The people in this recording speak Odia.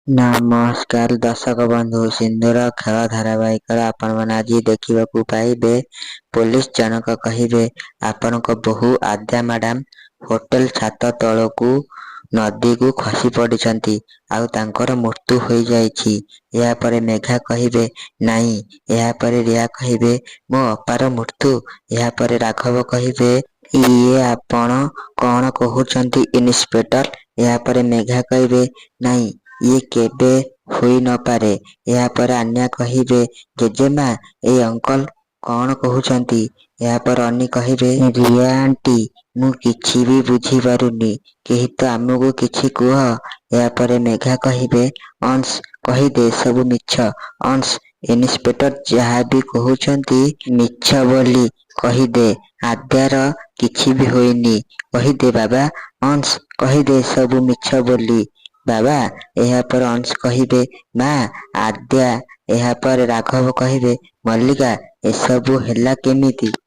ନମସ୍କାର ଦର୍ଶକ ବନ୍ଧୁ, ସିନ୍ଦୁର ଖେଳ ଧାରାବାହିକରେ ଆପଣମାନେ ଆଜି ଦେଖିବାକୁ ପାଇବେ। ପୋଲିସ ଜଣକ କହିବେ, ଆପଣଙ୍କ ବୋହୂ ଆଦ୍ୟା ମ୍ୟାଡାମ ହୋଟେଲ ଛାତ ତଳକୁ ନଦୀକୁ ଖସି ପଡ଼ିଛନ୍ତି, ଆଉ ତାଙ୍କର ମୃତ୍ୟୁ ହୋଇଯାଇଛି। ଏହାପରେ ମେଘା କହିବେ, ନାଇଁ। ଏହାପରେ ରିୟା କହିବେ, ମୋ ଅପାର ମୃତ୍ୟୁ। ଏହାପରେ ରାଘବ କହିବେ, ଇଏ ଆପଣ କ'ଣ କହୁଛନ୍ତି ଇନ୍ସପେକ୍ଟର? ଏହାପରେ ମେଘା କହିବେ, ନାଇଁ, ଇଏ କେବେ ହୋଇ ନ ପାରେ। ଏହାପରେ ଆନ୍ୟା କହିବେ, ଜେଜେମା, ଏଇ ଅଙ୍କଲ କ'ଣ କହୁଛନ୍ତି? ଏହାପରେ ଅନୀ କହିବେ, ରିୟା ଆଣ୍ଟି, ମୁଁ କିଛି ବି ବୁଝିପାରୁନି, କେହି ତ ଆମକୁ କିଛି କୁହ। ଏହାପରେ ମେଘା କହିବେ, ଅଂଶ କହିଦେ ସବୁ ମିଛ। ଅଂଶ, ଇନ୍ସପେକ୍ଟର ଯାହା ବି କହୁଛନ୍ତି ମିଛ ବୋଲି କହିଦେ। ଆଦ୍ୟାର କିଛି ବି ହୋଇନି କହିଦେ ବାବା। ଅଂଶ କହିଦେ ସବୁ ମିଛ ବୋଲି ବାବା। ଏହାପରେ ଅଂଶ କହିବେ, ମା, ଆଦ୍ୟା। ଏହାପରେ ରାଘବ କହିବେ, ମଲ୍ଲିକା, ଏସବୁ ହେଲା କେମିତି?